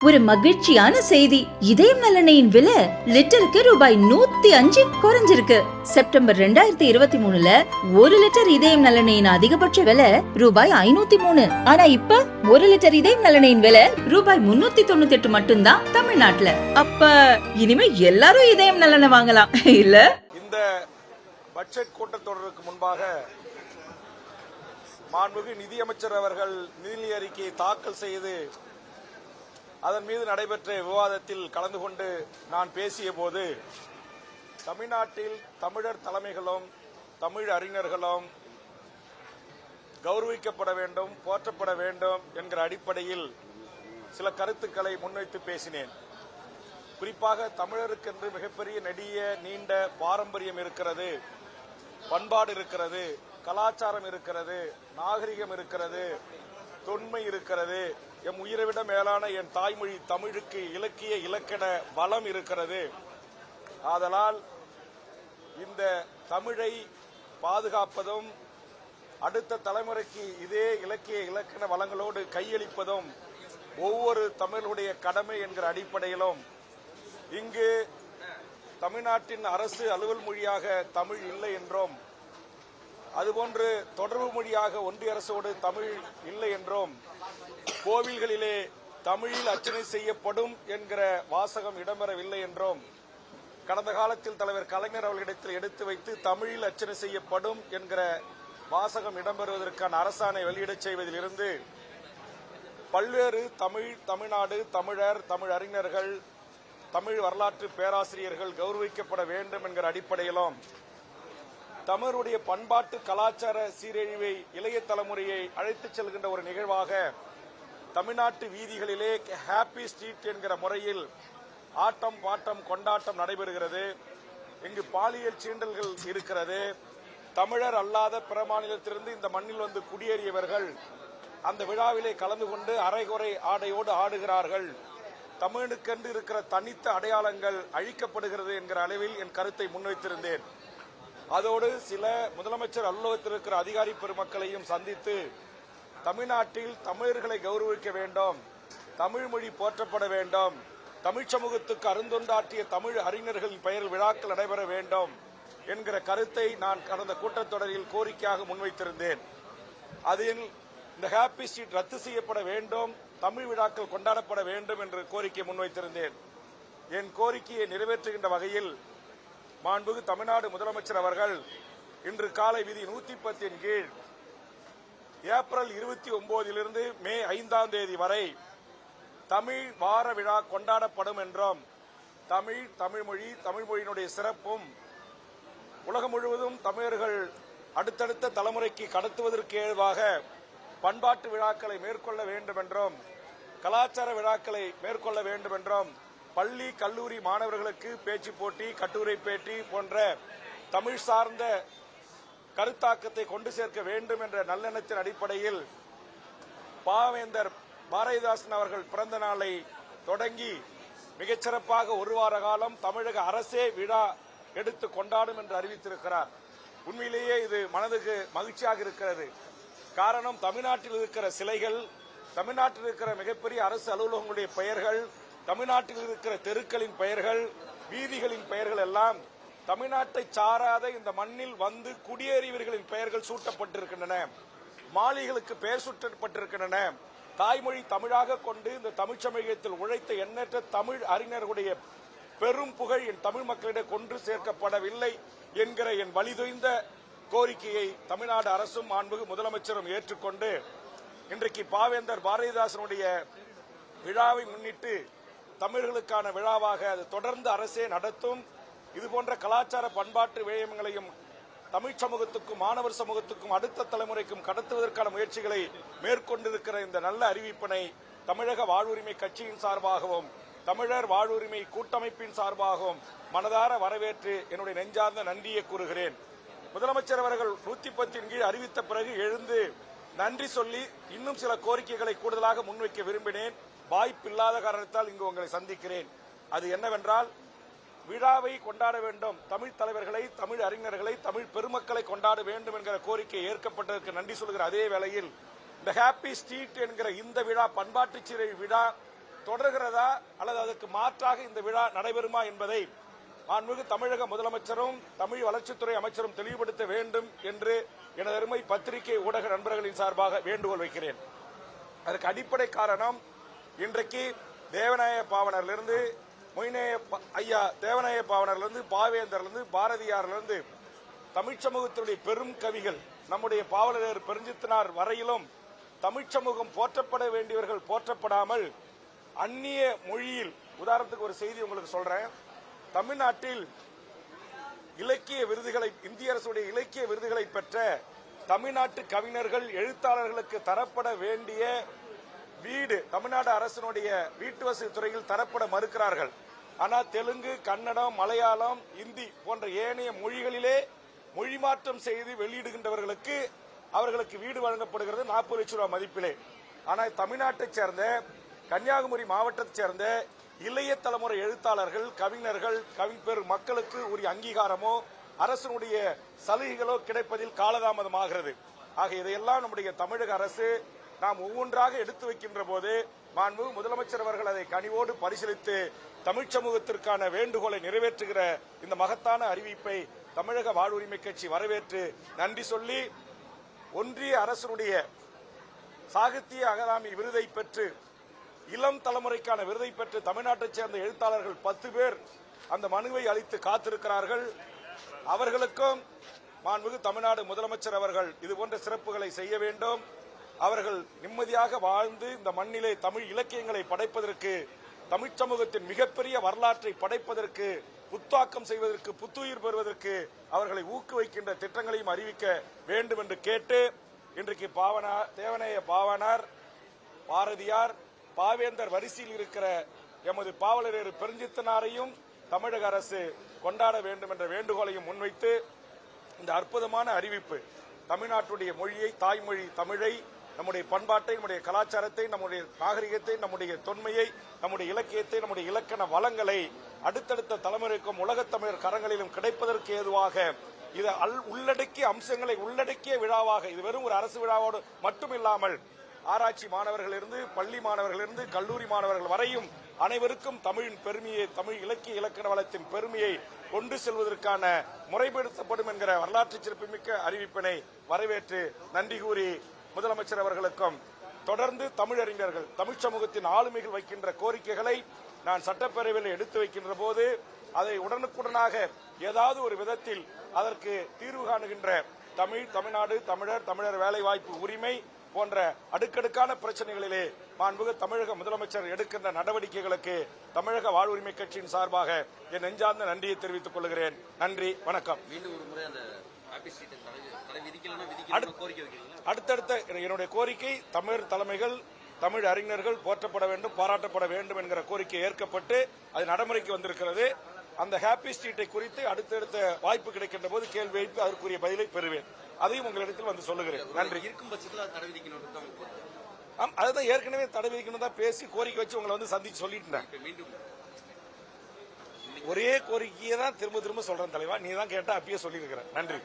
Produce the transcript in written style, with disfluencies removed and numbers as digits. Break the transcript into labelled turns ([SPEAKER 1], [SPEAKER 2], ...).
[SPEAKER 1] ஒரு மகிழ்ச்சியான செய்தி. இதயம் நல்லெண்ணெயின் விலை லிட்டருக்கு ரூபாய் 105 குறைஞ்சிருக்கு. செப்டம்பர் 2023ல 1 லிட்டர் இதயம் நல்லெண்ணெயின் அதிகபட்ச விலை ரூபாய் 503. ஆனா இப்ப 1 லிட்டர் இதயம் நல்லெண்ணெயின் விலை ரூபாய் 398 மட்டும்தான் தமிழ்நாட்டுல. அப்ப இனிமே எல்லாரும் இதயம் நல்லெண்ணெய் வாங்கலாம் இல்ல?
[SPEAKER 2] இந்த பட்ஜெட் கூட்டத்தொடருக்கு முன்பாக மாண்புமிகு நிதியமைச்சர் அவர்கள் நிதி அறிக்கையை தாக்கல் செய்து அதன் மீது நடைபெற்ற விவாதத்தில் கலந்து கொண்டு நான் பேசிய போது தமிழ்நாட்டில் தமிழர் தலைமைகளும் தமிழ் அறிஞர்களும் கௌரவிக்கப்பட வேண்டும், போற்றப்பட வேண்டும் என்கிற அடிப்படையில் சில கருத்துக்களை முன்வைத்து பேசினேன். குறிப்பாக தமிழருக்கென்று மிகப்பெரிய நெடிய நீண்ட பாரம்பரியம் இருக்கிறது, பண்பாடு இருக்கிறது, கலாச்சாரம் இருக்கிறது, நாகரிகம் இருக்கிறது, தொன்மை இருக்கிறது, எம் உயிரை விட மேலான என் தாய்மொழி தமிழுக்கு இலக்கிய இலக்கண பலம் இருக்கிறது. ஆதலால் இந்த தமிழை பாதுகாப்பதும் அடுத்த தலைமுறைக்கு இதே இலக்கிய இலக்கண வளங்களோடு கையளிப்பதும் ஒவ்வொரு தமிழுடைய கடமை என்கிற அடிப்படையிலும் இங்கு தமிழ்நாட்டின் அரசு அலுவல் மொழியாக தமிழ் இல்லை என்றும், அதுபோன்று தொடர்பு மொழியாக ஒன்றிய அரசோடு தமிழ் இல்லை என்றும், கோவில்களிலே தமிழில் அர்ச்சனை செய்யப்படும் என்கிற வாசகம் இடம்பெறவில்லை என்றும், கடந்த காலத்தில் தலைவர் கலைஞர் அவர்களிடத்தில் எடுத்து வைத்து தமிழில் அர்ச்சனை செய்யப்படும் என்கிற வாசகம் இடம்பெறுவதற்கான அரசாணை வெளியிடச் செய்வதிலிருந்து பல்வேறு தமிழ்நாடு தமிழர், தமிழ் அறிஞர்கள், தமிழ் வரலாற்று பேராசிரியர்கள் கௌரவிக்கப்பட வேண்டும் என்கிற அடிப்படையிலும் தமிழருடைய பண்பாட்டு கலாச்சார சீரழிவை இளைய தலைமுறையை அழைத்துச் செல்கின்ற ஒரு நிகழ்வாக தமிழ்நாட்டு வீதிகளிலே ஹாப்பி ஸ்ட்ரீட் என்கிற முறையில் ஆட்டம் பாட்டம் கொண்டாட்டம் நடைபெறுகிறது. இங்கு பாலியல் சீண்டல்கள் இருக்கிறது. தமிழர் அல்லாத பிற மாநிலத்திலிருந்து இந்த மண்ணில் வந்து குடியேறியவர்கள் அந்த விழாவிலே கலந்து கொண்டு அரைகுறை ஆடையோடு ஆடுகிறார்கள். தமிழுக்கென்று இருக்கிற தனித்த அடையாளங்கள் அழிக்கப்படுகிறது என்கிற அளவில் என் கருத்தை முன்வைத்திருந்தேன். அதோடு சில முதலமைச்சர் அலுவலகத்தில் இருக்கிற அதிகாரி பெருமக்களையும் சந்தித்து தமிழ்நாட்டில் தமிழர்களை கௌரவிக்க வேண்டும், தமிழ் மொழி போற்றப்பட வேண்டும், தமிழ் சமூகத்துக்கு அருந்தொண்டாற்றிய தமிழ் அறிஞர்களின் பெயரில் விழாக்கள் நடைபெற வேண்டும் என்கிற கருத்தை நான் கடந்த கூட்டத்தொடரில் கோரிக்கையாக முன்வைத்திருந்தேன். அதில் இந்த ஹாப்பி ஸ்ட்ரீட் ரத்து செய்யப்பட வேண்டும், தமிழ் விழாக்கள் கொண்டாடப்பட வேண்டும் என்று கோரிக்கை முன்வைத்திருந்தேன். என் கோரிக்கையை நிறைவேற்றுகின்ற வகையில் மாண்புமிகு தமிழ்நாடு முதலமைச்சர் அவர்கள் இன்று காலை விதி 110 கீழ் ஏப்ரல் 29 மே 5 வரை தமிழ் வார விழா கொண்டாடப்படும் என்றும், தமிழ்மொழி தமிழ்மொழியினுடைய சிறப்பும் உலகம் முழுவதும் தமிழர்கள் அடுத்தடுத்த தலைமுறைக்கு கடத்துவதற்கு ஏதுவாக பண்பாட்டு விழாக்களை மேற்கொள்ள வேண்டும் என்றும், கலாச்சார விழாக்களை மேற்கொள்ள வேண்டும் என்றும், பள்ளி கல்லூரி மாணவர்களுக்கு பேச்சு போட்டி, கட்டுரை பேட்டி போன்ற தமிழ் சார்ந்த கருத்தாக்கத்தை கொண்டு சேர்க்க வேண்டும் என்ற நல்லெண்ணத்தின் அடிப்படையில் பாவேந்தர் பாரதிதாசன் அவர்கள் பிறந்த நாளை தொடங்கி மிகச்சிறப்பாக ஒரு வார காலம் தமிழக அரசே விழா எடுத்து கொண்டாடும் என்று அறிவித்திருக்கிறார். உண்மையிலேயே இது மனதுக்கு மகிழ்ச்சியாக இருக்கிறது. காரணம், தமிழ்நாட்டில் இருக்கிற சிலைகள், தமிழ்நாட்டில் இருக்கிற மிகப்பெரிய அரசு அலுவலகங்களுடைய பெயர்கள், தமிழ்நாட்டில் இருக்கிற தெருக்களின் பெயர்கள், வீதிகளின் பெயர்கள் எல்லாம் தமிழ்நாட்டை சாராத இந்த மண்ணில் வந்து குடியேறியவர்களின் பெயர்கள் சூட்டப்பட்டிருக்கின்றன, மாளிகளுக்கு பெயர் சூட்டப்பட்டிருக்கின்றன. தாய்மொழி தமிழாக கொண்டு இந்த தமிழ் சமூகத்தில் உழைத்த எண்ணற்ற தமிழ் அறிஞர்களுடைய பெரும் புகழ் என் தமிழ் மக்களிடம் கொண்டு சேர்க்கப்படவில்லை என்கிற என் வலிதொய்ந்த கோரிக்கையை தமிழ்நாடு அரசும் மாண்புமிகு முதலமைச்சரும் ஏற்றுக்கொண்டு இன்றைக்கு பாவேந்தர் பாரதிதாசனுடைய விழாவை முன்னிட்டு தமிழர்களுக்கான விழாவாக அது தொடர்ந்து அரசே நடத்தும். இதுபோன்ற கலாச்சார பண்பாட்டு விடயங்களையும் தமிழ் சமூகத்துக்கும் மாணவர் சமூகத்துக்கும் அடுத்த தலைமுறைக்கும் கடத்துவதற்கான முயற்சிகளை மேற்கொண்டிருக்கிற இந்த நல்ல அறிவிப்பினை தமிழக வாழ்வுரிமை கட்சியின் சார்பாகவும் தமிழர் வாழ்வுரிமை கூட்டமைப்பின் சார்பாகவும் மனதார வரவேற்று என்னுடைய நெஞ்சார்ந்த நன்றியை கூறுகிறேன். முதலமைச்சர் அவர்கள் 110 கீழ் அறிவித்த பிறகு எழுந்து நன்றி சொல்லி இன்னும் சில கோரிக்கைகளை கூடுதலாக முன்வைக்க விரும்பினேன். வாய்ப்பில்லாத காரணத்தால் இங்கு உங்களை சந்திக்கிறேன். அது என்னவென்றால், விழாவை கொண்டாட வேண்டும், தமிழ் தலைவர்களை, தமிழ் அறிஞர்களை, தமிழ் பெருமக்களை கொண்டாட வேண்டும் என்கிற கோரிக்கை ஏற்கப்பட்டதற்கு நன்றி சொல்கிற அதே வேளையில் இந்த ஹாப்பி ஸ்ட்ரீட் என்கிற இந்த விழா, பண்பாட்டு சிறை விழா தொடர்கிறதா அல்லது அதற்கு மாற்றாக இந்த விழா நடைபெறுமா என்பதை மாண்புமிகு தமிழக முதலமைச்சரும் தமிழ் வளர்ச்சித்துறை அமைச்சரும் தெளிவுபடுத்த வேண்டும் என்று எனது அருமை பத்திரிகை ஊடக நண்பர்களின் சார்பாக வேண்டுகோள் வைக்கிறேன். அதற்கு அடிப்படை காரணம், இன்றைக்கு தேவநாய பாவனரிலிருந்து ஐயா தேவநாய பாவனரிலிருந்து பாவேந்தரிலிருந்து பாரதியாரிலிருந்து தமிழ் சமூகத்தினுடைய பெரும் கவிகள் நம்முடைய பாவலர் பெருஞ்சித்தனார் வரையிலும் தமிழ் சமூகம் போற்றப்பட வேண்டியவர்கள் போற்றப்படாமல் அந்நிய மொழியில், உதாரணத்துக்கு ஒரு செய்தி உங்களுக்கு சொல்றேன். தமிழ்நாட்டில் இலக்கிய விருதுகளை, இந்திய அரசுடைய இலக்கிய விருதுகளை பெற்ற தமிழ்நாட்டு கவிஞர்கள் எழுத்தாளர்களுக்கு தரப்பட வேண்டிய வீடு தமிழ்நாடு அரசினுடைய வீட்டு வசதி துறையில் தரப்பட மறுக்கிறார்கள். ஆனால் தெலுங்கு, கன்னடம், மலையாளம், இந்தி போன்ற ஏனைய மொழிகளிலே மொழி மாற்றம் செய்து வெளியிடுகின்றவர்களுக்கு அவர்களுக்கு வீடு வழங்கப்படுகிறது 40 லட்சம் ரூபாய் மதிப்பிலே. ஆனால் தமிழ்நாட்டைச் சேர்ந்த கன்னியாகுமரி மாவட்டத்தைச் சேர்ந்த இளைய தலைமுறை எழுத்தாளர்கள், கவிஞர்கள், கவிப்பெரு மக்களுக்கு உரிய அங்கீகாரமோ அரசினுடைய சலுகைகளோ கிடைப்பதில் காலதாமதமாகிறது. ஆக இதையெல்லாம் நம்முடைய தமிழக அரசு நாம் ஒவ்வொன்றாக எடுத்து வைக்கின்ற போது மாண்புமிகு முதலமைச்சர் அவர்கள் அதை கனிவோடு பரிசீலித்து தமிழ் சமூகத்திற்கான வேண்டுகோளை நிறைவேற்றுகிற இந்த மகத்தான அறிவிப்பை தமிழக வாழ்வுரிமை கட்சி வரவேற்று நன்றி சொல்லி, ஒன்றிய அரசுடைய சாகித்ய அகாதமி விருதை பெற்று இளம் தலைமுறைக்கான விருதை பெற்று தமிழ்நாட்டைச் சேர்ந்த எழுத்தாளர்கள் 10 பேர் அந்த மனுவை அளித்து காத்திருக்கிறார்கள். அவர்களுக்கும் மாண்புமிகு தமிழ்நாடு முதலமைச்சர் அவர்கள் இதுபோன்ற சிறப்புகளை செய்ய வேண்டும். அவர்கள் நிம்மதியாக வாழ்ந்து இந்த மண்ணிலே தமிழ் இலக்கியங்களை படைப்பதற்கு, தமிழ் சமூகத்தின் மிகப்பெரிய வரலாற்றை படைப்பதற்கு, புத்தாக்கம் செய்வதற்கு, புத்துயிர் பெறுவதற்கு அவர்களை ஊக்குவிக்கின்ற திட்டங்களையும் அறிவிக்க வேண்டும் என்று கேட்டு, இன்றைக்கு தேவநாய பாவனார், பாரதியார், பாவேந்தர் வரிசையில் இருக்கிற எமது பாவலரேறு பெருஞ்சித்தனாரையும் தமிழக அரசு கொண்டாட வேண்டும் என்ற வேண்டுகோளையும் முன்வைத்து, இந்த அற்புதமான அறிவிப்பு தமிழ்நாட்டுடைய மொழியை, தாய்மொழி தமிழை, நம்முடைய பண்பாட்டை, நம்முடைய கலாச்சாரத்தை, நம்முடைய நாகரிகத்தை, நம்முடைய தொன்மையை, நம்முடைய இலக்கியத்தை, நம்முடைய இலக்கண வளங்களை அடுத்தடுத்த தலைமுறைக்கும் உலகத் தமிழர் கரங்களிலும் கிடைப்பதற்கு ஏதுவாக இது உள்ளடக்கிய அம்சங்களை உள்ளடக்கிய விழாவாக, இது வெறும் ஒரு அரசு விழாவோடு மட்டுமில்லாமல் ஆராய்ச்சி மாணவர்களிலிருந்து, பள்ளி மாணவர்களிலிருந்து, கல்லூரி மாணவர்கள் வரையும் அனைவருக்கும் தமிழின் பெருமையை, தமிழ் இலக்கிய இலக்கண வளத்தின் பெருமையை கொண்டு செல்வதற்கான முறைப்படுத்தப்படும் என்கிற வரலாற்று சிறப்புமிக்க அறிவிப்பினை வரவேற்று நன்றி கூறி, முதலமைச்சர் அவர்களுக்கும் தொடர்ந்து தமிழறிஞர்கள், தமிழ் சமூகத்தின் ஆளுமைகள் வைக்கின்ற கோரிக்கைகளை நான் சட்டப்பேரவையில் எடுத்து வைக்கின்ற போது அதை உடனுக்குடனாக ஏதாவது ஒரு விதத்தில் அதற்கு தீர்வு காணுகின்ற தமிழ்நாடு, தமிழர் வேலைவாய்ப்பு உரிமை போன்ற அடுக்கடுக்கான பிரச்சனைகளிலே மாண்புமிகு தமிழக முதலமைச்சர் எடுக்கின்ற நடவடிக்கைகளுக்கு தமிழக வாழ்வுரிமை கட்சியின் சார்பாக என் நெஞ்சார்ந்த நன்றியை தெரிவித்துக் கொள்கிறேன். நன்றி, வணக்கம். அடுத்தடுத்த என்னுடைய கோரிக்கை, தமிழர் தலைமைகள், தமிழ் அறிஞர்கள் போற்றப்பட வேண்டும், பாராட்டப்பட வேண்டும் என்கிற கோரிக்கை ஏற்கப்பட்டு அது நடைமுறைக்கு வந்திருக்கிறது. அந்த ஹாப்பி ஸ்ட்ரீட்டை குறித்து அடுத்தடுத்த வாய்ப்பு கிடைக்கின்ற போது கேள்வி வைத்து அதற்குரிய பதிலை பெறுவேன். அதையும் உங்களிடத்தில் வந்து சொல்லுகிறேன். நன்றி. இருக்கும் பட்சத்தில் தடை விதிக்கணும், அதுதான் ஏற்கனவே தடை விதிக்கணும் தான் பேசி கோரிக்கை வச்சு உங்களை வந்து சந்திச்சு சொல்லிட்டேன். ஒரே கோரிக்கையை தான் திரும்ப திரும்ப சொல்றேன் தலைவா, நீ தான் கேட்டா அப்பயே சொல்லியிருக்கிறேன். நன்றி.